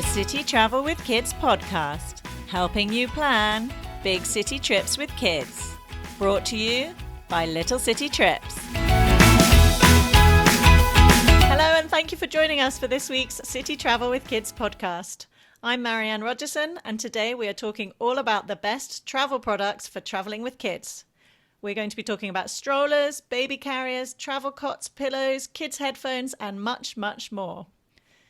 the City Travel with Kids podcast, helping you plan big city trips with kids. Brought to you by Little City Trips. Hello and thank you for joining us for this week's City Travel with Kids podcast. I'm Marianne Rogerson and today we are talking all about the best travel products for traveling with kids. We're going to be talking about strollers, baby carriers, travel cots, pillows, kids' headphones, and much, much more.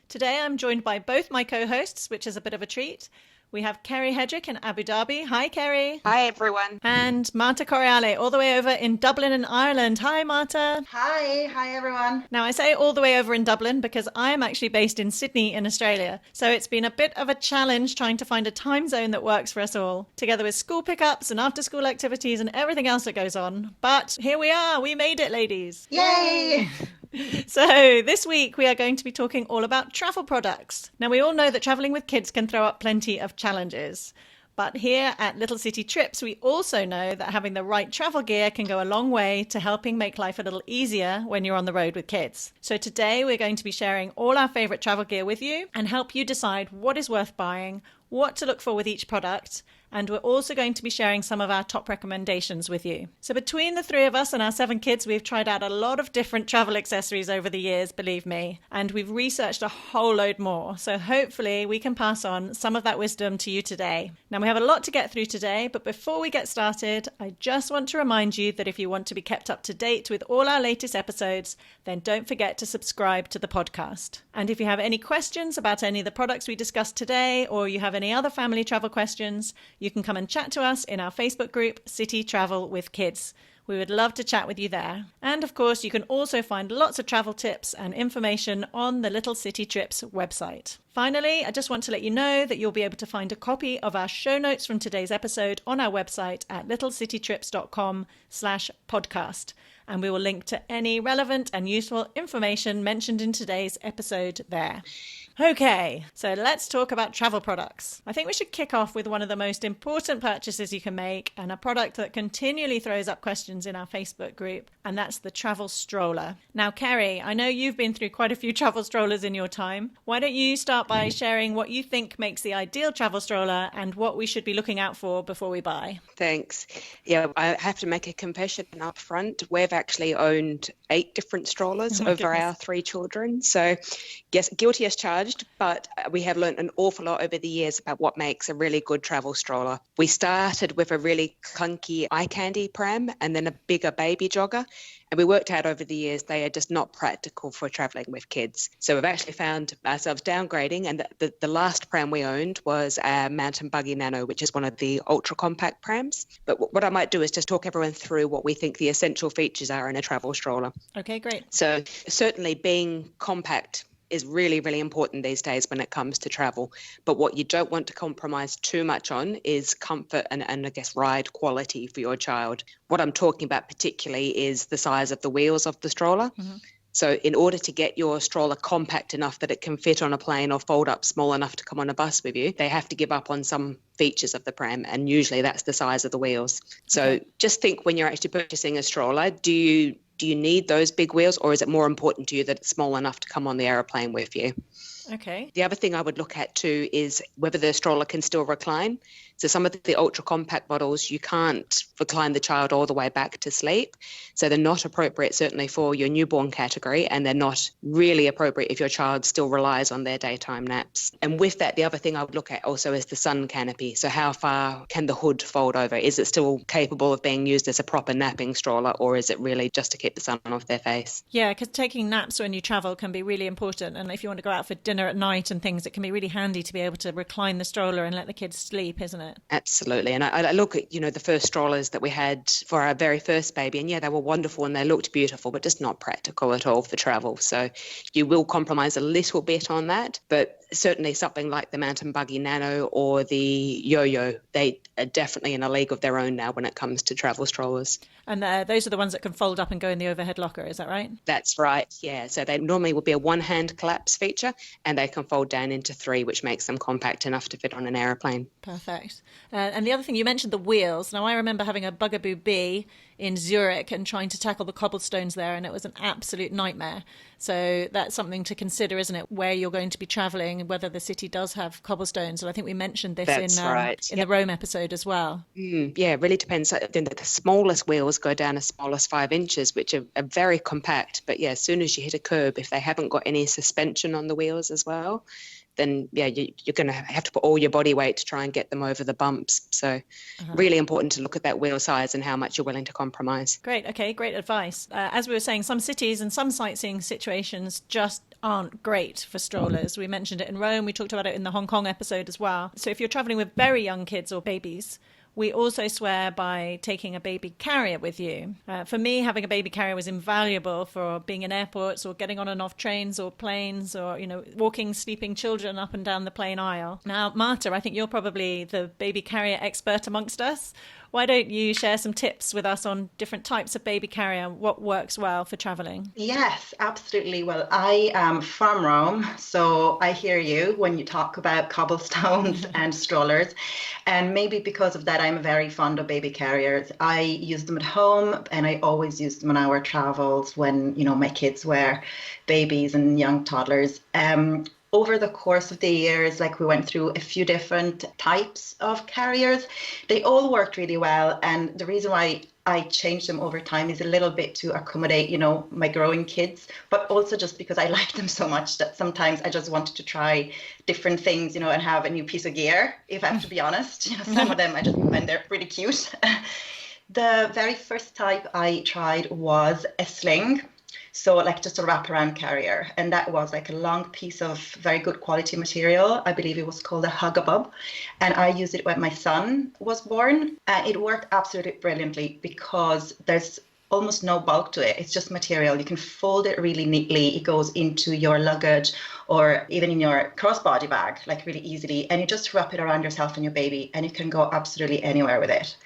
Today I'm joined by both my co-hosts, which is a bit of a treat. We have Kerry Hedrick in Abu Dhabi. Hi, Kerry. Hi, everyone. And Marta Correale, all the way over in Dublin in Ireland. Hi, Marta. Hi, everyone. Now, I say all the way over in Dublin because I am actually based in Sydney in Australia. So it's been a bit of a challenge trying to find a time zone that works for us all, together with school pickups and after-school activities and everything else that goes on. But here we are. We made it, ladies. Yay! So this week we are going to be talking all about travel products. Now we all know that traveling with kids can throw up plenty of challenges. But here at Little City Trips, we also know that having the right travel gear can go a long way to helping make life a little easier when you're on the road with kids. So today we're going to be sharing all our favourite travel gear with you and help you decide what is worth buying, what to look for with each product, and we're also going to be sharing some of our top recommendations with you. So between the three of us and our 7 kids, we've tried out a lot of different travel accessories over the years, believe me, and we've researched a whole load more. So hopefully we can pass on some of that wisdom to you today. Now we have a lot to get through today, but before we get started, I just want to remind you that if you want to be kept up to date with all our latest episodes, then don't forget to subscribe to the podcast. And if you have any questions about any of the products we discussed today, or you have any other family travel questions, you can come and chat to us in our Facebook group, City Travel with Kids. We would love to chat with you there. And of course, you can also find lots of travel tips and information on the Little City Trips website. Finally, I just want to let you know that you'll be able to find a copy of our show notes from today's episode on our website at littlecitytrips.com/podcast. And we will link to any relevant and useful information mentioned in today's episode there. Okay, so let's talk about travel products. I think we should kick off with one of the most important purchases you can make and a product that continually throws up questions in our Facebook group, and that's the travel stroller. Now, Kerry, I know you've been through quite a few travel strollers in your time. Why don't you start by sharing what you think makes the ideal travel stroller and what we should be looking out for before we buy? Thanks. Yeah, I have to make a confession up front. We've actually owned 8 different strollers over our 3 children. So, yes, guilty as charged. But we have learned an awful lot over the years about what makes a really good travel stroller. We started with a really clunky eye candy pram and then a bigger baby jogger. And we worked out over the years they are just not practical for traveling with kids. So we've actually found ourselves downgrading. And the last pram we owned was a Mountain Buggy Nano, which is one of the ultra compact prams. But what I might do is just talk everyone through what we think the essential features are in a travel stroller. Okay, great. So certainly being compact is really, really important these days when it comes to travel. But what you don't want to compromise too much on is comfort and I guess ride quality for your child. What I'm talking about particularly is the size of the wheels of the stroller. Mm-hmm. So in order to get your stroller compact enough that it can fit on a plane or fold up small enough to come on a bus with you, they have to give up on some features of the pram, and usually that's the size of the wheels. So just think when you're actually purchasing a stroller, do you need those big wheels, or is it more important to you that it's small enough to come on the aeroplane with you? Okay. The other thing I would look at too is whether the stroller can still recline. So some of the ultra compact models, you can't recline the child all the way back to sleep. So they're not appropriate certainly for your newborn category, and they're not really appropriate if your child still relies on their daytime naps. And with that, the other thing I would look at also is the sun canopy. So how far can the hood fold over? Is it still capable of being used as a proper napping stroller, or is it really just to keep the sun off their face? Yeah, because taking naps when you travel can be really important. And if you want to go out for dinner at night and things, it can be really handy to be able to recline the stroller and let the kids sleep, isn't it? Absolutely. And I look at, the first strollers that we had for our very first baby, and yeah, they were wonderful and they looked beautiful, but just not practical at all for travel. So you will compromise a little bit on that, but certainly something like the Mountain Buggy Nano or the Yo-Yo, they are definitely in a league of their own now when it comes to travel strollers. And those are the ones that can fold up and go in the overhead locker, is that right? That's right, yeah. So they normally will be a one-hand collapse feature, and they can fold down into 3, which makes them compact enough to fit on an aeroplane. Perfect. And the other thing, you mentioned the wheels. Now, I remember having a Bugaboo B in Zurich and trying to tackle the cobblestones there, and it was an absolute nightmare. So that's something to consider, isn't it? Where you're going to be traveling, whether the city does have cobblestones. And I think we mentioned this That's right. in the Rome episode as well. Yeah, it really depends. Then the smallest wheels go down as small as 5 inches, which are very compact. But yeah, as soon as you hit a curb, if they haven't got any suspension on the wheels as well, then yeah, you're going to have to put all your body weight to try and get them over the bumps. So really important to look at that wheel size and how much you're willing to compromise. Great. Okay, great advice. As we were saying, some cities and some sightseeing situations just aren't great for strollers. We mentioned it in Rome. We talked about it in the Hong Kong episode as well. So if you're traveling with very young kids or babies, we also swear by taking a baby carrier with you. For me, having a baby carrier was invaluable for being in airports or getting on and off trains or planes or, walking sleeping children up and down the plane aisle. Now, Marta, I think you're probably the baby carrier expert amongst us. Why don't you share some tips with us on different types of baby carrier and what works well for traveling? Yes, absolutely. Well, I am from Rome, so I hear you when you talk about cobblestones and strollers. And maybe because of that, I'm very fond of baby carriers. I use them at home and I always use them on our travels when, my kids were babies and young toddlers. Over the course of the years, we went through a few different types of carriers. They all worked really well. And the reason why I changed them over time is a little bit to accommodate, my growing kids, but also just because I like them so much that sometimes I just wanted to try different things, and have a new piece of gear, if I have to be honest. Some of them I just find they're pretty cute. The very first type I tried was a sling. So just a wraparound carrier. And that was a long piece of very good quality material. I believe it was called a Hugabub. And I used it when my son was born. It worked absolutely brilliantly because there's almost no bulk to it. It's just material. You can fold it really neatly. It goes into your luggage or even in your crossbody bag, really easily. And you just wrap it around yourself and your baby and you can go absolutely anywhere with it.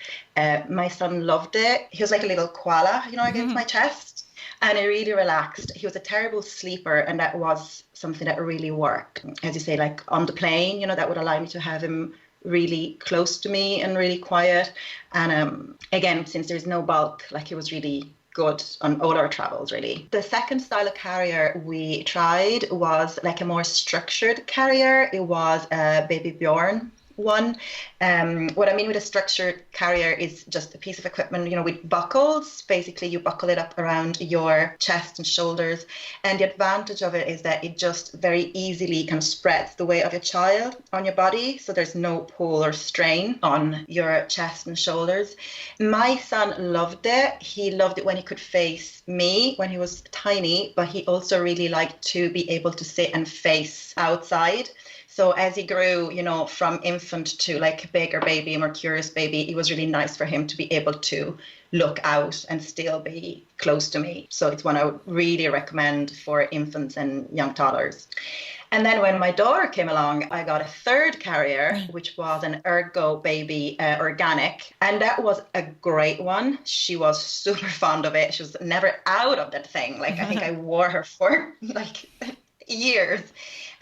My son loved it. He was like a little koala, against my chest. And it really relaxed. He was a terrible sleeper, and that was something that really worked. As you say, on the plane, that would allow me to have him really close to me and really quiet. And again, since there's no bulk, it was really good on all our travels, really. The second style of carrier we tried was a more structured carrier. It was a Baby Bjorn one. What I mean with a structured carrier is just a piece of equipment, with buckles. Basically, you buckle it up around your chest and shoulders. And the advantage of it is that it just very easily kind of spreads the weight of your child on your body. So there's no pull or strain on your chest and shoulders. My son loved it. He loved it when he could face me when he was tiny, but he also really liked to be able to sit and face outside. So as he grew, from infant to a bigger baby, a more curious baby, it was really nice for him to be able to look out and still be close to me. So it's one I would really recommend for infants and young toddlers. And then when my daughter came along, I got a third carrier, which was an Ergo Baby Organic. And that was a great one. She was super fond of it. She was never out of that thing. I think I wore her for years.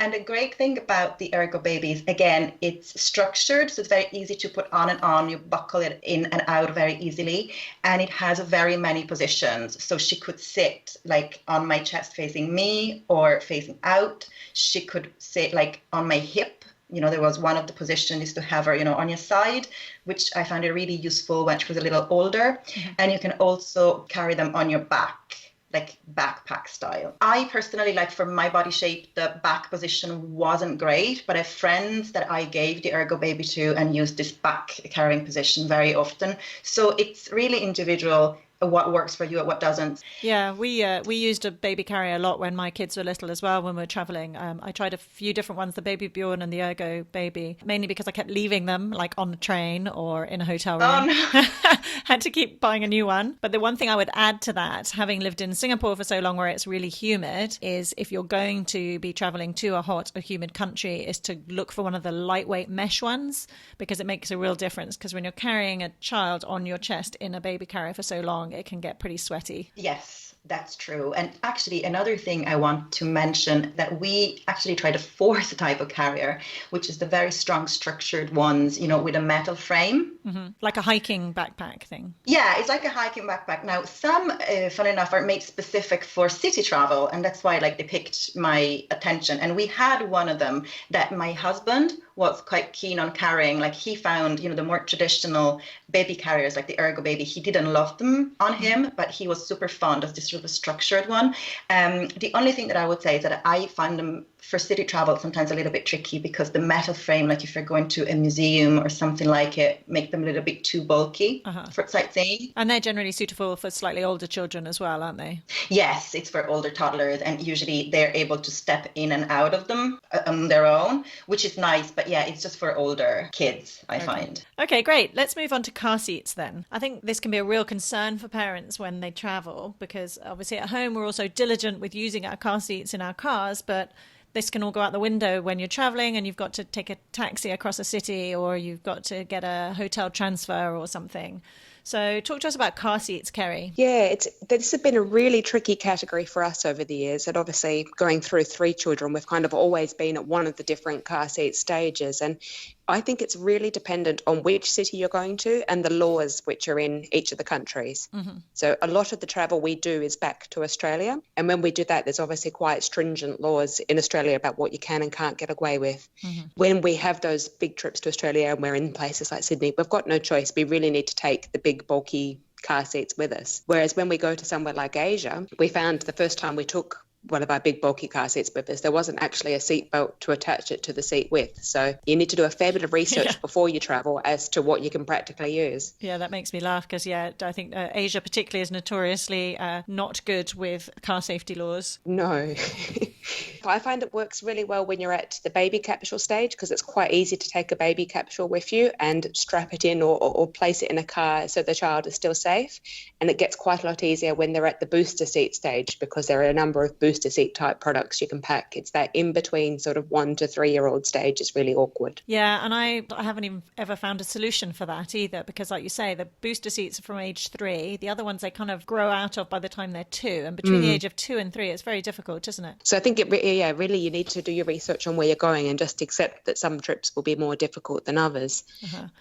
And the great thing about the Ergo Babies, again, it's structured, so it's very easy to put on and on. You buckle it in and out very easily, and it has very many positions. So she could sit on my chest facing me or facing out. She could sit on my hip. There was one of the positions is to have her, on your side, which I found it really useful when she was a little older. And you can also carry them on your back. Backpack style. I personally, for my body shape, the back position wasn't great, but I have friends that I gave the Ergo Baby to and used this back carrying position very often. So it's really individual what works for you and what doesn't. Yeah, we used a baby carrier a lot when my kids were little as well, when we were traveling. I tried a few different ones, the Baby Bjorn and the Ergo Baby, mainly because I kept leaving them on the train or in a hotel room. Oh, no. Had to keep buying a new one. But the one thing I would add to that, having lived in Singapore for so long where it's really humid, is if you're going to be traveling to a hot or humid country, is to look for one of the lightweight mesh ones, because it makes a real difference. Because when you're carrying a child on your chest in a baby carrier for so long, it can get pretty sweaty. Yes. That's true. And actually, another thing I want to mention that we actually tried a fourth type of carrier, which is the very strong structured ones, with a metal frame. Like a hiking backpack thing. Yeah, it's like a hiking backpack. Now, some, fun enough, are made specific for city travel, and that's why like they picked my attention. And we had one of them that my husband was quite keen on carrying. Like he found, the more traditional baby carriers, like the Ergo Baby, he didn't love them on him, but he was super fond of this sort of a structured one. The only thing that I would say is that I find them for city travel sometimes a little bit tricky because the metal frame, like if you're going to a museum or something like it, make them a little bit too bulky for sightseeing. And they're generally suitable for slightly older children as well, aren't they? Yes, it's for older toddlers, and usually they're able to step in and out of them on their own, which is nice. But yeah, it's just for older kids, I find. Okay, great. Let's move on to car seats then. I think this can be a real concern for parents when they travel because obviously at home we're also diligent with using our car seats in our cars, but this can all go out the window when you're traveling and you've got to take a taxi across a city or you've got to get a hotel transfer or something. So talk to us about car seats, Kerry. Yeah, this has been a really tricky category for us over the years. And obviously going through 3 children, we've kind of always been at one of the different car seat stages. And I think it's really dependent on which city you're going to and the laws which are in each of the countries. So a lot of the travel we do is back to Australia. And when we do that, there's obviously quite stringent laws in Australia about what you can and can't get away with. When we have those big trips to Australia and we're in places like Sydney, we've got no choice. We really need to take the big, bulky car seats with us. Whereas when we go to somewhere like Asia, we found the first time we took one of our big bulky car seats with us, there wasn't actually a seat belt to attach it to the seat with. So you need to do a fair bit of research before you travel as to what you can practically use. Yeah, that makes me laugh because, I think Asia particularly is notoriously not good with car safety laws. No. I find it works really well when you're at the baby capsule stage because it's quite easy to take a baby capsule with you and strap it in or place it in a car so the child is still safe. And it gets quite a lot easier when they're at the booster seat stage because there are a number of booster seat type products you can pack. It's that in between sort of 1 to 3 year old stage is really awkward. Yeah, and I haven't even ever found a solution for that either because like you say, the booster seats are from age 3. The other ones they kind of grow out of by the time they're 2. And between the age of 2 and 3, it's very difficult, isn't it? So I think really you need to do your research on where you're going and just accept that some trips will be more difficult than others.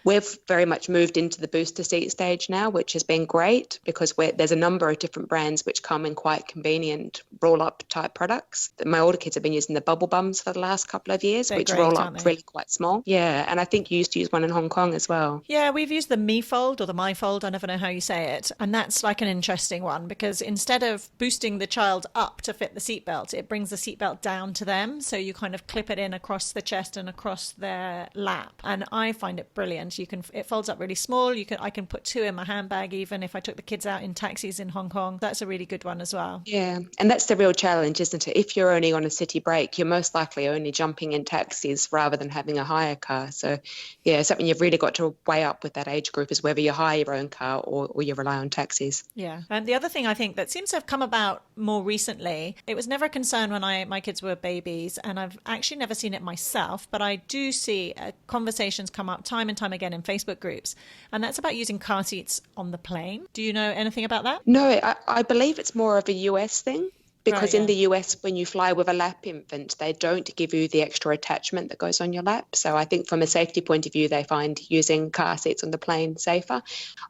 We've very much moved into the booster seat stage now, which has been great because there's a number of different brands which come in quite convenient roll-up type products. My older kids have been using the bubble bums for the last couple of years, which roll up really quite small. Yeah, and I think you used to use one in Hong Kong as well. Yeah, we've used the Me Fold or the My Fold, I never know how you say it. And that's like an interesting one because instead of boosting the child up to fit the seatbelt, it brings the seatbelt down to them. So you kind of clip it in across the chest and across their lap. And I find it brilliant. It folds up really small. I can put 2 in my handbag even if I took the kids out in taxis in Hong Kong. That's a really good one as well. Yeah, and that's the real challenge, isn't it? If you're only on a city break, you're most likely only jumping in taxis rather than having a hire car. So yeah, something you've really got to weigh up with that age group is whether you hire your own car or you rely on taxis. Yeah. And the other thing I think that seems to have come about more recently, it was never a concern when my kids were babies, and I've actually never seen it myself, but I do see conversations come up time and time again in Facebook groups, and that's about using car seats on the plane. Do you know anything about that? No, I believe it's more of a US thing. Because in the US, when you fly with a lap infant, they don't give you the extra attachment that goes on your lap. So I think from a safety point of view, they find using car seats on the plane safer.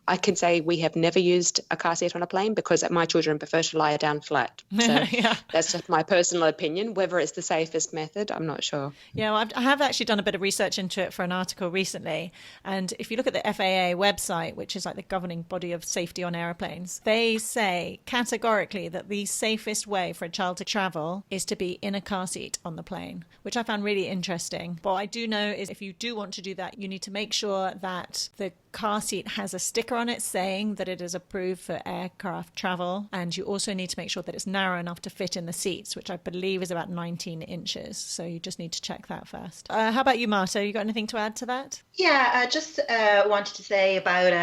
I can say we have never used a car seat on a plane because my children prefer to lie down flat. So that's just my personal opinion. Whether it's the safest method, I'm not sure. Yeah, well, I have actually done a bit of research into it for an article recently. And if you look at the FAA website, which is like the governing body of safety on airplanes, they say categorically that the safest way for a child to travel is to be in a car seat on the plane, which I found really interesting. What I do know is if you do want to do that, you need to make sure that the car seat has a sticker on it saying that it is approved for aircraft travel, and you also need to make sure that it's narrow enough to fit in the seats, which I believe is about 19 inches. So you just need to check that first. How about you, Marta? You got anything to add to that? Yeah, I just wanted to say about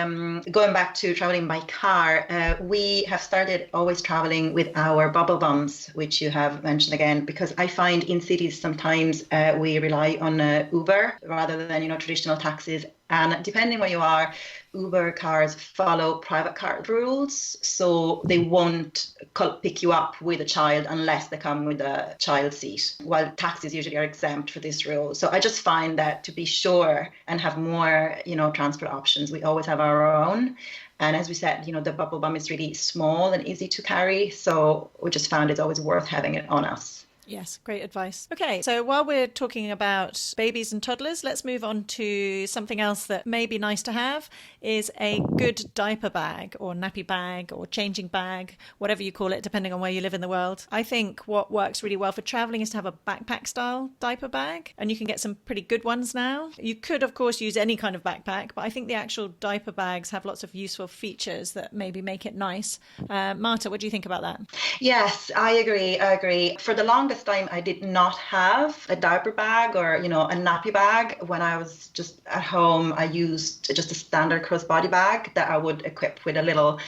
going back to traveling by car. We have started always traveling with our bubble bums, which you have mentioned again, because I find in cities sometimes we rely on Uber rather than traditional taxis. And depending where you are, Uber cars follow private car rules. So they won't pick you up with a child unless they come with a child seat, while taxis usually are exempt for this rule. So I just find that to be sure and have more, transport options, we always have our own. And as we said, the bubble bum is really small and easy to carry. So we just found it's always worth having it on us. Yes, great advice. Okay, so while we're talking about babies and toddlers, let's move on to something else that may be nice to have, is a good diaper bag or nappy bag or changing bag, whatever you call it, depending on where you live in the world. I think what works really well for traveling is to have a backpack style diaper bag, and you can get some pretty good ones now. You could, of course, use any kind of backpack, but I think the actual diaper bags have lots of useful features that maybe make it nice. Marta, what do you think about that? Yes, I agree. For the longest time, I did not have a diaper bag or, a nappy bag. When I was just at home, I used just a standard crossbody bag that I would equip with a little,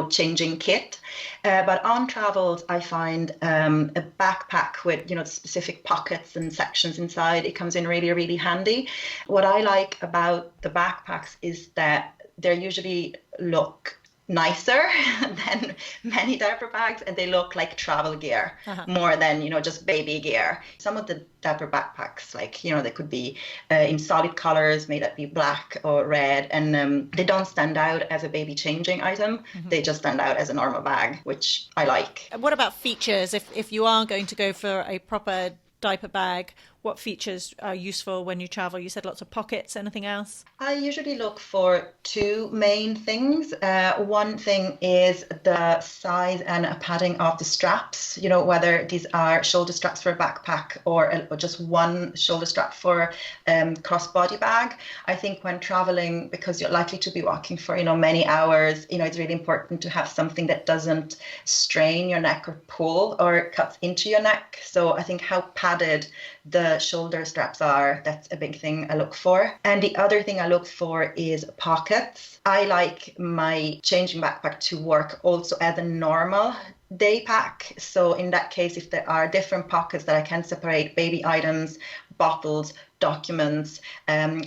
changing kit. But on travels, I find a backpack with, specific pockets and sections inside. It comes in really, really handy. What I like about the backpacks is that they usually look nicer than many diaper bags, and they look like travel gear more than just baby gear. Some of the diaper backpacks, like they could be in solid colors, may that be black or red, and they don't stand out as a baby changing item. They just stand out as a normal bag, which I like. What about features? If you are going to go for a proper diaper bag, what features are useful when you travel? You said lots of pockets. Anything else? I usually look for two main things. One thing is the size and padding of the straps, whether these are shoulder straps for a backpack or just one shoulder strap for crossbody bag. I think when traveling, because you're likely to be walking for, many hours, it's really important to have something that doesn't strain your neck or pull or cuts into your neck. So I think how padded the shoulder straps are, that's a big thing I look for. And the other thing I look for is pockets. I like my changing backpack to work also as a normal day pack. So in that case, if there are different pockets that I can separate baby items, bottles, documents,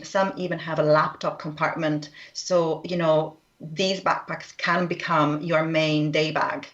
some even have a laptop compartment. So, these backpacks can become your main day bag.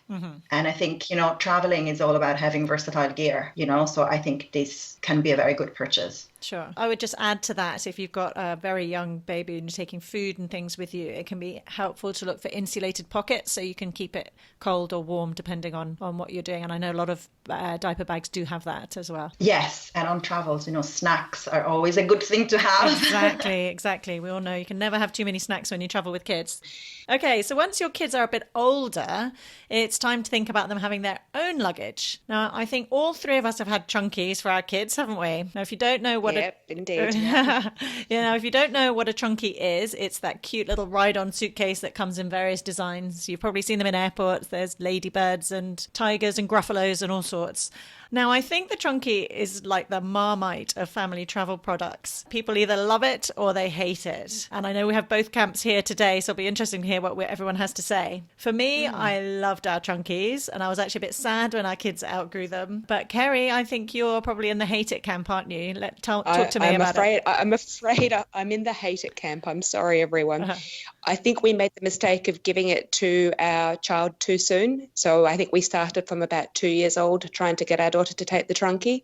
And I think, traveling is all about having versatile gear, so I think this can be a very good purchase. Sure. I would just add to that, if you've got a very young baby and you're taking food and things with you, it can be helpful to look for insulated pockets so you can keep it cold or warm depending on what you're doing. And I know a lot of diaper bags do have that as well. Yes. And on travels, snacks are always a good thing to have. Exactly. We all know you can never have too many snacks when you travel with kids. Okay, so once your kids are a bit older, it's time to think about them having their own luggage. Now, I think all three of us have had trunkies for our kids, haven't we? Now, if you don't know what indeed. If you don't know what a trunkie is, it's that cute little ride-on suitcase that comes in various designs. You've probably seen them in airports. There's ladybirds and tigers and gruffalos and all sorts. Now, I think the trunkie is like the Marmite of family travel products. People either love it or they hate it. And I know we have both camps here today, so it'll be interesting to hear what everyone has to say. For me, I loved our trunkies, and I was actually a bit sad when our kids outgrew them. But Kerry, I think you're probably in the hate it camp, aren't you? Talk to me about it. I'm afraid I'm in the hate it camp. I'm sorry, everyone. I think we made the mistake of giving it to our child too soon. So I think we started from about 2 years old trying to get our daughter to take the trunkie.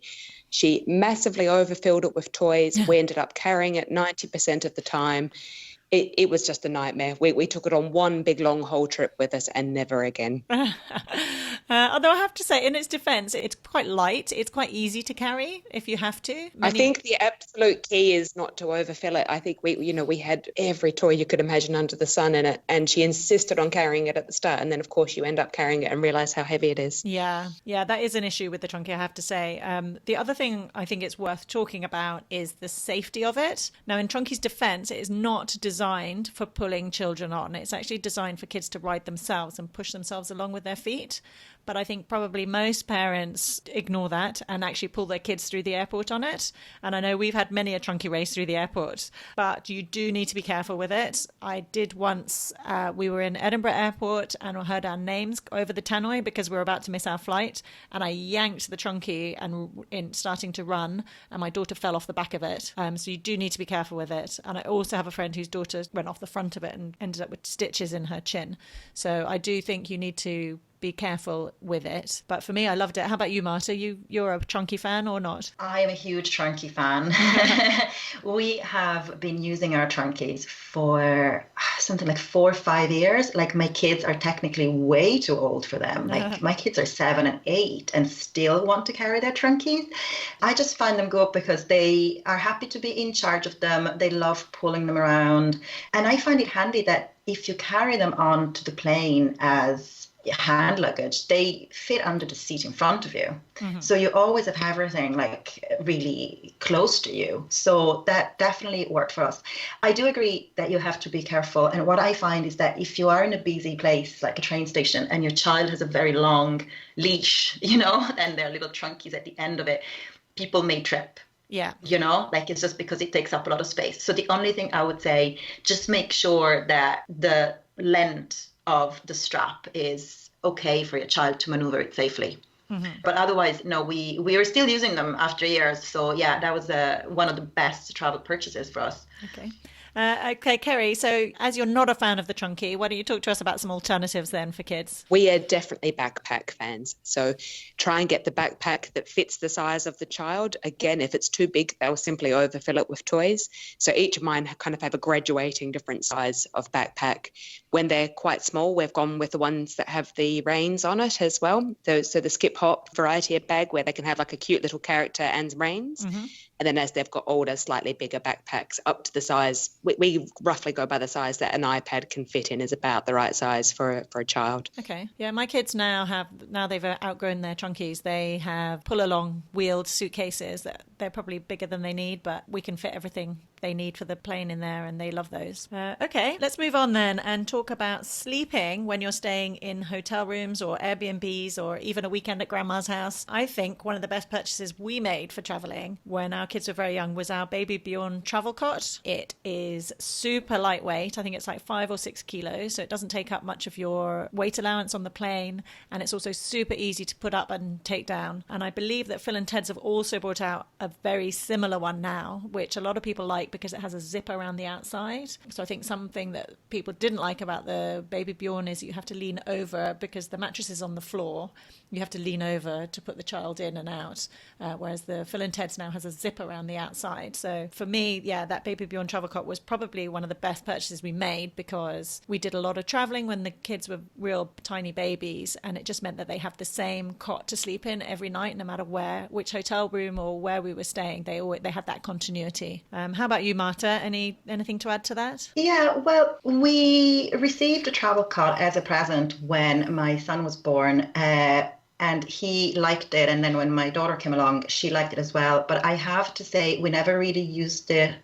She massively overfilled it with toys. We ended up carrying it 90% of the time. It was just a nightmare. We took it on one big long haul trip with us and never again. Although I have to say, in its defense, it's quite light. It's quite easy to carry if you have to. I think the absolute key is not to overfill it. I think we had every toy you could imagine under the sun in it, and she insisted on carrying it at the start. And then, of course, you end up carrying it and realize how heavy it is. Yeah, that is an issue with the trunkie, I have to say. The other thing I think it's worth talking about is the safety of it. Now, in trunkie's defense, it is not designed for pulling children on. It's actually designed for kids to ride themselves and push themselves along with their feet. But I think probably most parents ignore that and actually pull their kids through the airport on it. And I know we've had many a trunky race through the airport, but you do need to be careful with it. I did once, we were in Edinburgh Airport and we heard our names over the tannoy because we were about to miss our flight. And I yanked the trunky and starting to run, and my daughter fell off the back of it. So you do need to be careful with it. And I also have a friend whose daughter went off the front of it and ended up with stitches in her chin. So I do think you need to be careful with it. But for me, I loved it. How about you, Marta? You're a trunky fan or not? I am a huge trunky fan. We have been using our trunkies for something like 4 or 5 years. Like my kids are technically way too old for them. Like my kids are 7 and 8 and still want to carry their trunkies. I just find them good because they are happy to be in charge of them. They love pulling them around. And I find it handy that if you carry them onto the plane as hand luggage, they fit under the seat in front of you. So you always have everything like really close to you. So that definitely worked for us. I do agree that you have to be careful. And what I find is that if you are in a busy place like a train station and your child has a very long leash, and there are little trunkies at the end of it, people may trip. Yeah. Like it's just because it takes up a lot of space. So the only thing I would say, just make sure that the length of the strap is okay for your child to maneuver it safely. But otherwise, no, we are still using them after years. So yeah, that was one of the best travel purchases for us. Okay. Okay, Kerry, so as you're not a fan of the trunky, why don't you talk to us about some alternatives then for kids? We are definitely backpack fans. So try and get the backpack that fits the size of the child. Again, if it's too big, they'll simply overfill it with toys. So each of mine kind of have a graduating different size of backpack. When they're quite small, we've gone with the ones that have the reins on it as well. So the skip hop variety of bag where they can have like a cute little character and reins. And then as they've got older, slightly bigger backpacks up to the size, we roughly go by the size that an iPad can fit in is about the right size for a child. Okay. Yeah, my kids now they've outgrown their trunkies. They have pull-along wheeled suitcases that they're probably bigger than they need, but we can fit everything they need for the plane in there, and they love those. Okay, let's move on then and talk about sleeping when you're staying in hotel rooms or Airbnbs or even a weekend at grandma's house. I think one of the best purchases we made for traveling when our kids were very young was our Baby Bjorn travel cot. It is super lightweight. I think it's like 5 or 6 kilos, so it doesn't take up much of your weight allowance on the plane, and it's also super easy to put up and take down. And I believe that Phil and Ted's have also brought out a very similar one now, which a lot of people like because it has a zip around the outside. So I think something that people didn't like about the Baby Bjorn is you have to lean over because the mattress is on the floor. You have to lean over to put the child in and out, whereas the Phil and Ted's now has a zip around the outside. So for me, yeah, that Baby Bjorn travel cot was probably one of the best purchases we made because we did a lot of traveling when the kids were real tiny babies, and it just meant that they have the same cot to sleep in every night, no matter which hotel room or where we were staying. They had that continuity. How about you, Marta? Anything to add to that? Yeah, well, we received a travel cot as a present when my son was born. And he liked it. And then when my daughter came along, she liked it as well. But I have to say, we never really used it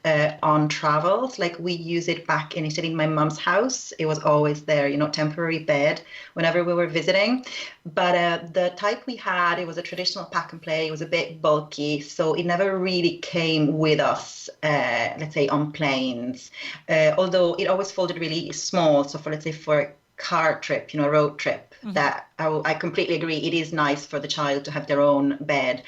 on travels. Like we use it back in my mum's house. It was always there, temporary bed whenever we were visiting. But the type we had, it was a traditional pack and play. It was a bit bulky. So it never really came with us, let's say, on planes. Although it always folded really small. So for a car trip, road trip, that I completely agree. It is nice for the child to have their own bed.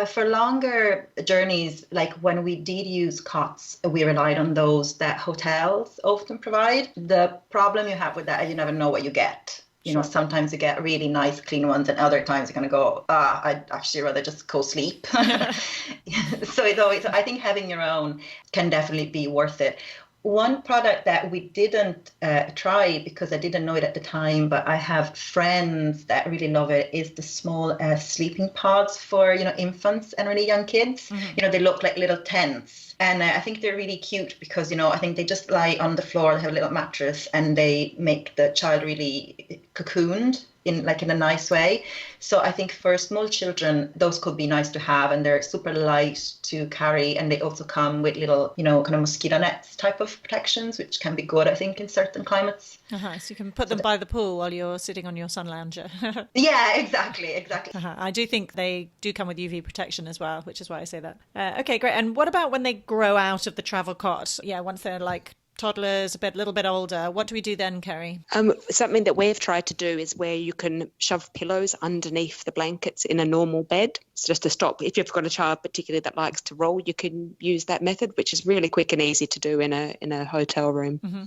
For longer journeys, like when we did use cots, we relied on those that hotels often provide. The problem you have with that is you never know what you get. Sometimes you get really nice, clean ones, and other times you're going to go, I'd actually rather just go sleep. So it's always, I think having your own can definitely be worth it. One product that we didn't try because I didn't know it at the time, but I have friends that really love it, is the small sleeping pods for, infants and really young kids. They look like little tents. And I think they're really cute because, I think they just lie on the floor, they have a little mattress, and they make the child really cocooned, in a nice way. So I think for small children, those could be nice to have, and they're super light to carry, and they also come with little, kind of mosquito nets type of protections, which can be good, I think, in certain climates. So you can put them by the pool while you're sitting on your sun lounger. Yeah, exactly. I do think they do come with UV protection as well, which is why I say that. Okay, great. And what about when they grow out of the travel cot? Yeah, once they're like toddlers, little bit older, what do we do then, Kerry? Something that we've tried to do is where you can shove pillows underneath the blankets in a normal bed. So just to stop, if you've got a child particularly that likes to roll, you can use that method, which is really quick and easy to do in a hotel room. Mm-hmm.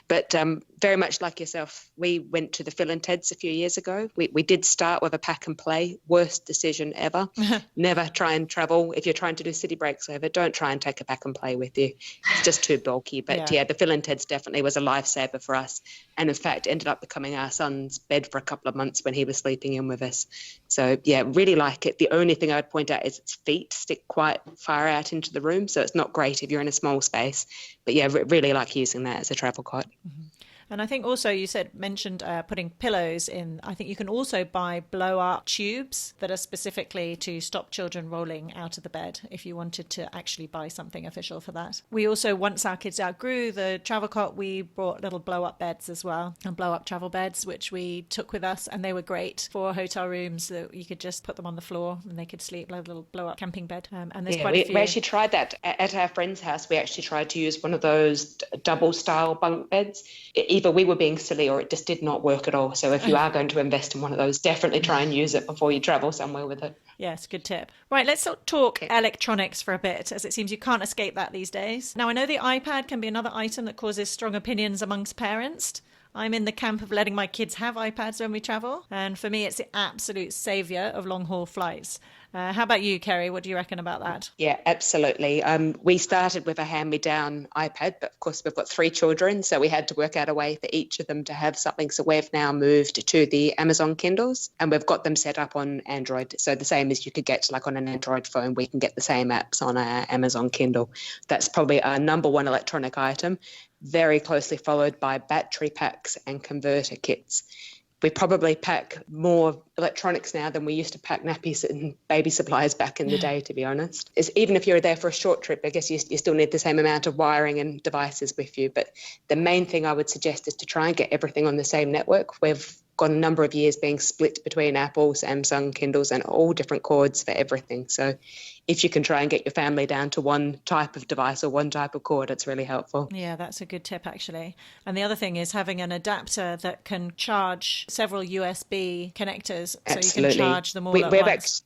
But very much like yourself, we went to the Phil and Ted's a few years ago. We did start with a pack and play. Worst decision ever. Never try and travel. If you're trying to do city breaks over, don't try and take a pack and play with you. It's just too bulky. But yeah, the Phil and Ted's definitely was a lifesaver for us. And in fact, ended up becoming our son's bed for a couple of months when he was sleeping in with us. So yeah, really like it. The only thing I would point out is its feet stick quite far out into the room. So it's not great if you're in a small space. But yeah, really like using that as a travel cot. Mm-hmm. And I think also you mentioned putting pillows in. I think you can also buy blow-up tubes that are specifically to stop children rolling out of the bed if you wanted to actually buy something official for that. We also, once our kids outgrew the travel cot, we brought little blow-up beds as well, and blow-up travel beds, which we took with us, and they were great for hotel rooms that you could just put them on the floor and they could sleep like a little blow-up camping bed. And there's quite a few. We actually tried that at our friend's house. We actually tried to use one of those double-style bunk beds. Either we were being silly or it just did not work at all. So if you are going to invest in one of those, definitely try and use it before you travel somewhere with it. Yes, good tip. Right, let's talk electronics for a bit, as it seems you can't escape that these days. Now, I know the iPad can be another item that causes strong opinions amongst parents. I'm in the camp of letting my kids have iPads when we travel, and for me, it's the absolute saviour of long-haul flights. How about you, Kerry? What do you reckon about that? Yeah, absolutely. We started with a hand-me-down iPad, but of course we've got 3 children, so we had to work out a way for each of them to have something. So we've now moved to the Amazon Kindles, and we've got them set up on Android. So the same as you could get like on an Android phone, we can get the same apps on our Amazon Kindle. That's probably our number one electronic item, very closely followed by battery packs and converter kits. We probably pack more electronics now than we used to pack nappies and baby supplies back in the day, to be honest. Even if you're there for a short trip, I guess you still need the same amount of wiring and devices with you. But the main thing I would suggest is to try and get everything on the same network. We've got a number of years being split between Apple, Samsung, Kindles, and all different cords for everything. So if you can try and get your family down to one type of device or one type of cord, it's really helpful. Yeah, that's a good tip, actually. And the other thing is having an adapter that can charge several USB connectors. Absolutely. So you can charge them all at once.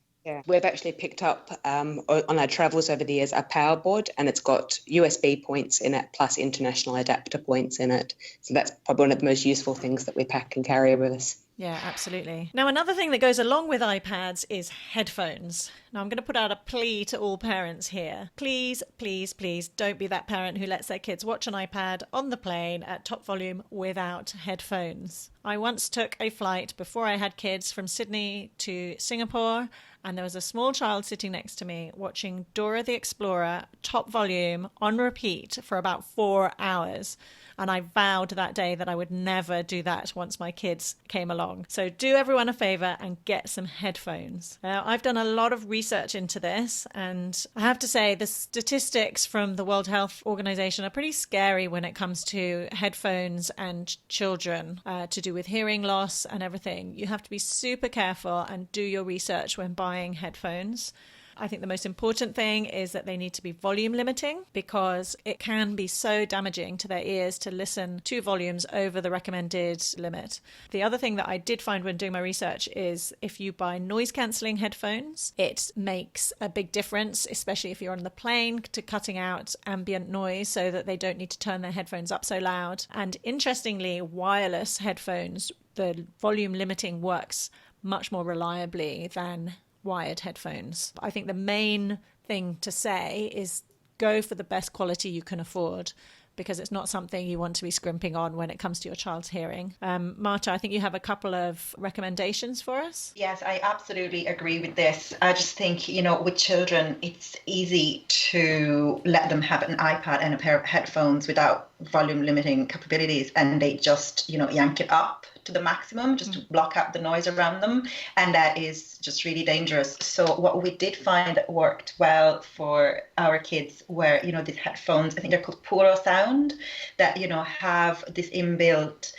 We've actually picked up on our travels over the years a power board, and it's got USB points in it plus international adapter points in it. So that's probably one of the most useful things that we pack and carry with us. Yeah, absolutely. Now, another thing that goes along with iPads is headphones. Now, I'm going to put out a plea to all parents here. Please, please, please don't be that parent who lets their kids watch an iPad on the plane at top volume without headphones. I once took a flight before I had kids from Sydney to Singapore, and there was a small child sitting next to me watching Dora the Explorer top volume on repeat for about 4 hours. And I vowed that day that I would never do that once my kids came along. So do everyone a favour and get some headphones. Now, I've done a lot of research into this, and I have to say the statistics from the World Health Organization are pretty scary when it comes to headphones and children, to do with hearing loss and everything. You have to be super careful and do your research when buying headphones. I think the most important thing is that they need to be volume limiting, because it can be so damaging to their ears to listen to volumes over the recommended limit. The other thing that I did find when doing my research is if you buy noise cancelling headphones, it makes a big difference, especially if you're on the plane, to cutting out ambient noise so that they don't need to turn their headphones up so loud. And interestingly, wireless headphones, the volume limiting works much more reliably than wired headphones. I think the main thing to say is go for the best quality you can afford, because it's not something you want to be scrimping on when it comes to your child's hearing. Marta, I think you have a couple of recommendations for us. Yes, I absolutely agree with this. I just think, with children, it's easy to let them have an iPad and a pair of headphones without volume limiting capabilities, and they just, yank it up to the maximum just to block out the noise around them. And that is just really dangerous. So what we did find that worked well for our kids were, these headphones, I think they're called Puro Sound, that, have this inbuilt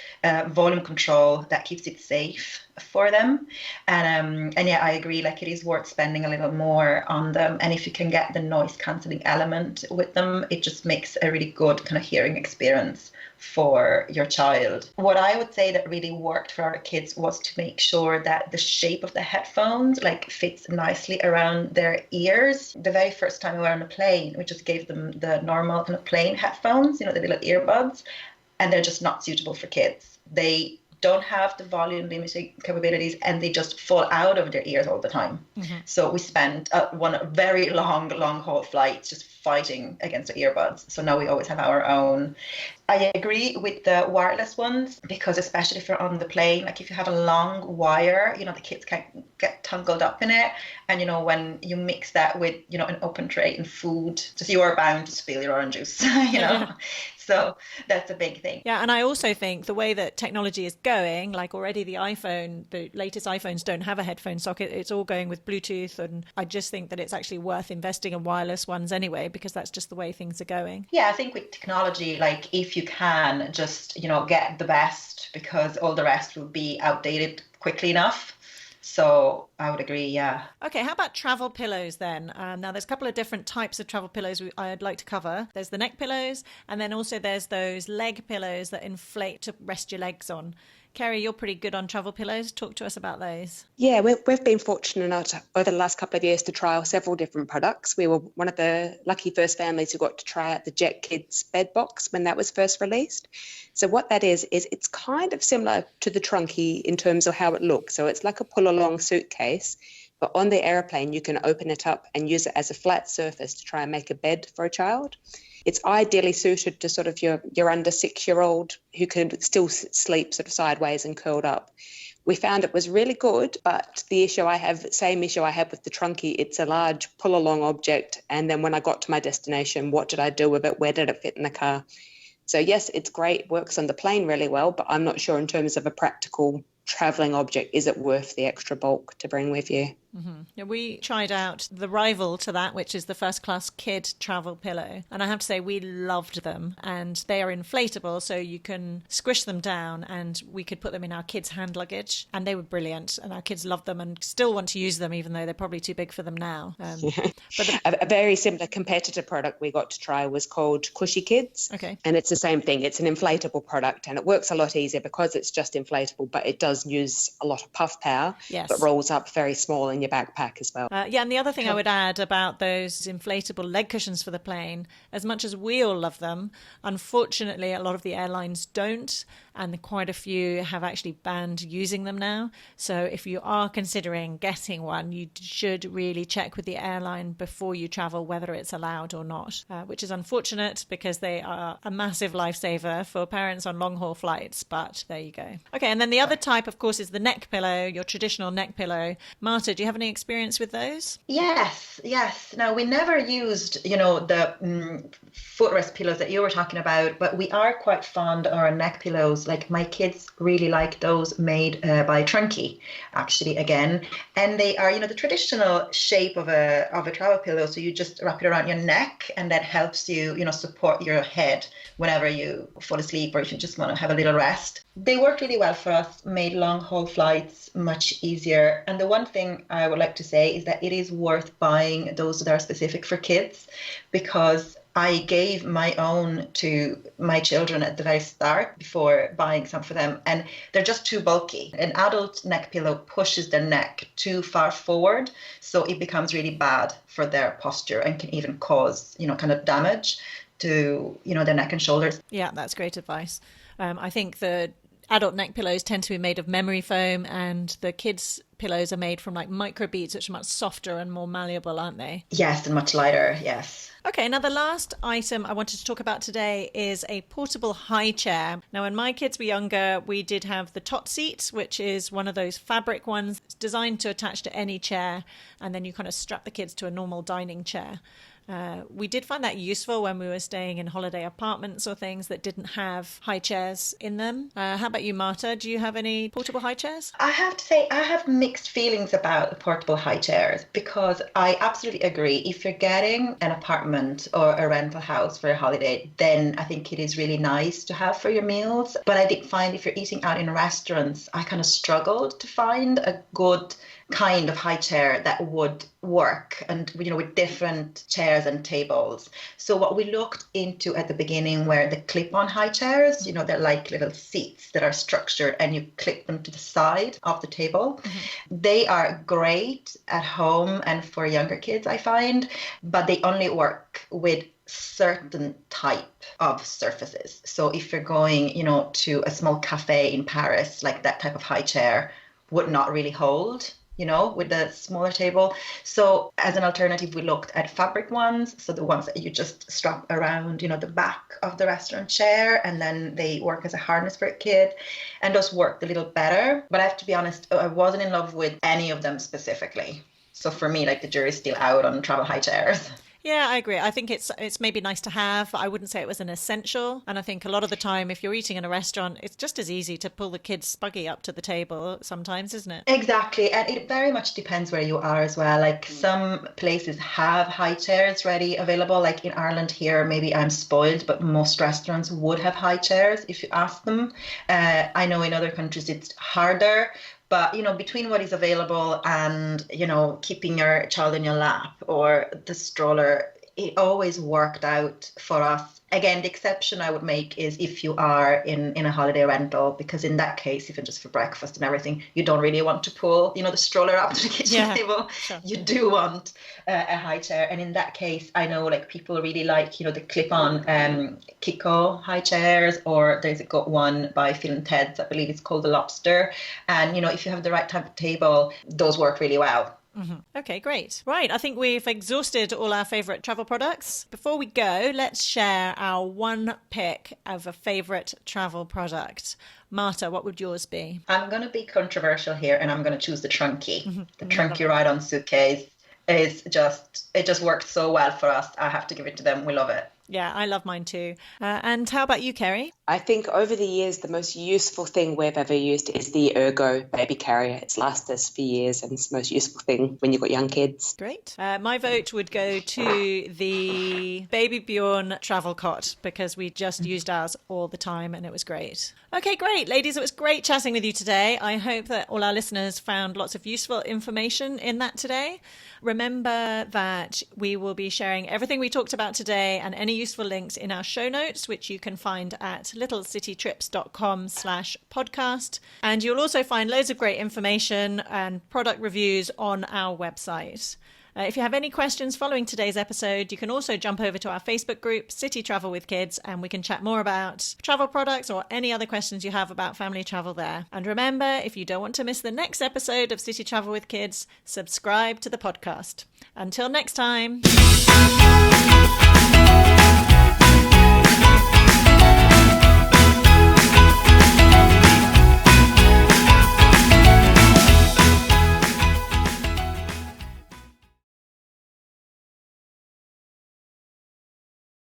volume control that keeps it safe for them. And yeah, I agree, like it is worth spending a little more on them. And if you can get the noise cancelling element with them, it just makes a really good kind of hearing experience for your child. What I would say that really worked for our kids was to make sure that the shape of the headphones like fits nicely around their ears. The very first time we were on a plane, we just gave them the normal kind of plane headphones, the little earbuds, and they're just not suitable for kids. They don't have the volume limiting capabilities, and they just fall out of their ears all the time. So we spent one very long haul flight just fighting against the earbuds. So now we always have our own. I agree with the wireless ones, because especially if you're on the plane, like if you have a long wire, the kids can get tangled up in it. And, when you mix that with, an open tray and food, just you are bound to spill your orange juice, So that's a big thing. Yeah, and I also think the way that technology is going, like already the latest iPhones don't have a headphone socket. It's all going with Bluetooth. And I just think that it's actually worth investing in wireless ones anyway, because that's just the way things are going. Yeah, I think with technology, like if you can just, get the best, because all the rest will be outdated quickly enough. So I would agree, yeah. Okay, how about travel pillows then? Now, there's a couple of different types of travel pillows I'd like to cover. There's the neck pillows, and then also there's those leg pillows that inflate to rest your legs on. Kerry, you're pretty good on travel pillows. Talk to us about those. Yeah, we've been fortunate enough over the last couple of years to trial several different products. We were one of the lucky first families who got to try out the Jet Kids bed box when that was first released. So what that is it's kind of similar to the Trunky in terms of how it looks. So it's like a pull-along suitcase, but on the airplane you can open it up and use it as a flat surface to try and make a bed for a child. It's ideally suited to sort of your under 6-year-old who can still sleep sort of sideways and curled up. We found it was really good, but same issue I have with the Trunky, it's a large pull-along object. And then when I got to my destination, what did I do with it? Where did it fit in the car? So yes, it's great, works on the plane really well, but I'm not sure in terms of a practical traveling object, is it worth the extra bulk to bring with you? Yeah, we tried out the rival to that, which is the first class kid travel pillow. And I have to say, we loved them. And they are inflatable, so you can squish them down, and we could put them in our kids' hand luggage. And they were brilliant. And our kids loved them and still want to use them, even though they're probably too big for them now. But a very similar competitor product we got to try was called Cushy Kids. Okay. And it's the same thing. It's an inflatable product, and it works a lot easier because it's just inflatable, but it does use a lot of puff power, but rolls up very small in your backpack as well. And the other thing I would add about those inflatable leg cushions for the plane, as much as we all love them, unfortunately a lot of the airlines don't, and quite a few have actually banned using them now. So if you are considering getting one, you should really check with the airline before you travel whether it's allowed or not, which is unfortunate because they are a massive lifesaver for parents on long haul flights, but there you go. Okay, and then the other type, of course, is the neck pillow, your traditional neck pillow. Marta, do you have any experience with those? Yes. Now, we never used, the footrest pillows that you were talking about, but we are quite fond of our neck pillows. Like my kids really like those made by Trunky, actually, again. And they are, the traditional shape of a travel pillow. So you just wrap it around your neck, and that helps you, support your head whenever you fall asleep or if you just want to have a little rest. They work really well for us, made long haul flights much easier. And the one thing I would like to say is that it is worth buying those that are specific for kids, because I gave my own to my children at the very start before buying some for them, and they're just too bulky. An adult neck pillow pushes their neck too far forward, so it becomes really bad for their posture and can even cause, kind of damage to, their neck and shoulders. Yeah, that's great advice. I think the adult neck pillows tend to be made of memory foam, and the kids' pillows are made from like microbeads, which are much softer and more malleable, aren't they? Yes, and much lighter. Yes. Okay, now the last item I wanted to talk about today is a portable high chair. Now, when my kids were younger, we did have the tot seat, which is one of those fabric ones designed to attach to any chair, and then you kind of strap the kids to a normal dining chair. We did find that useful when we were staying in holiday apartments or things that didn't have high chairs in them. How about you, Marta? Do you have any portable high chairs? I have to say, I have mixed feelings about the portable high chairs because I absolutely agree. If you're getting an apartment or a rental house for a holiday, then I think it is really nice to have for your meals. But I did find if you're eating out in restaurants, I kind of struggled to find a good kind of high chair that would work, and with different chairs and tables. So what we looked into at the beginning were the clip-on high chairs. They're like little seats that are structured and you clip them to the side of the table. Mm-hmm. They are great at home and for younger kids, I find, but they only work with certain type of surfaces. So if you're going, to a small cafe in Paris, like that type of high chair would not really hold with the smaller table. So as an alternative, we looked at fabric ones. So the ones that you just strap around, the back of the restaurant chair, and then they work as a harness for a kid. And those worked a little better. But I have to be honest, I wasn't in love with any of them specifically. So for me, like the jury's still out on travel high chairs. Yeah, I agree. I think it's maybe nice to have, but I wouldn't say it was an essential. And I think a lot of the time, if you're eating in a restaurant, it's just as easy to pull the kids' buggy up to the table sometimes, isn't it? Exactly. And it very much depends where you are as well. Like some places have high chairs ready available. Like in Ireland here, maybe I'm spoiled, but most restaurants would have high chairs if you ask them. I know in other countries it's harder. But, between what is available and, keeping your child in your lap or the stroller, it always worked out for us. Again, the exception I would make is if you are in a holiday rental, because in that case, even just for breakfast and everything, you don't really want to pull, the stroller up to the kitchen table. Sure. You do want a high chair. And in that case, I know like people really like, the clip-on Kiko high chairs, or there's got one by Phil and Ted's, I believe it's called the Lobster. And, if you have the right type of table, those work really well. Mm-hmm. Okay, great. Right, I think we've exhausted all our favourite travel products. Before we go, let's share our one pick of a favourite travel product. Marta, what would yours be? I'm going to be controversial here, and I'm going to choose the Trunky. Mm-hmm. The Trunky ride-on suitcase it just worked so well for us. I have to give it to them. We love it. Yeah, I love mine too. And how about you, Kerry? I think over the years, the most useful thing we've ever used is the Ergo baby carrier. It's lasted us for years and it's the most useful thing when you've got young kids. Great. My vote would go to the Baby Bjorn travel cot because we just used ours all the time and it was great. Okay, great. Ladies, it was great chatting with you today. I hope that all our listeners found lots of useful information in that today. Remember that we will be sharing everything we talked about today and any useful links in our show notes, which you can find at littlecitytrips.com/podcast. And you'll also find loads of great information and product reviews on our website. If you have any questions following today's episode, you can also jump over to our Facebook group, City Travel with Kids, and we can chat more about travel products or any other questions you have about family travel there. And remember, if you don't want to miss the next episode of City Travel with Kids, subscribe to the podcast. Until next time.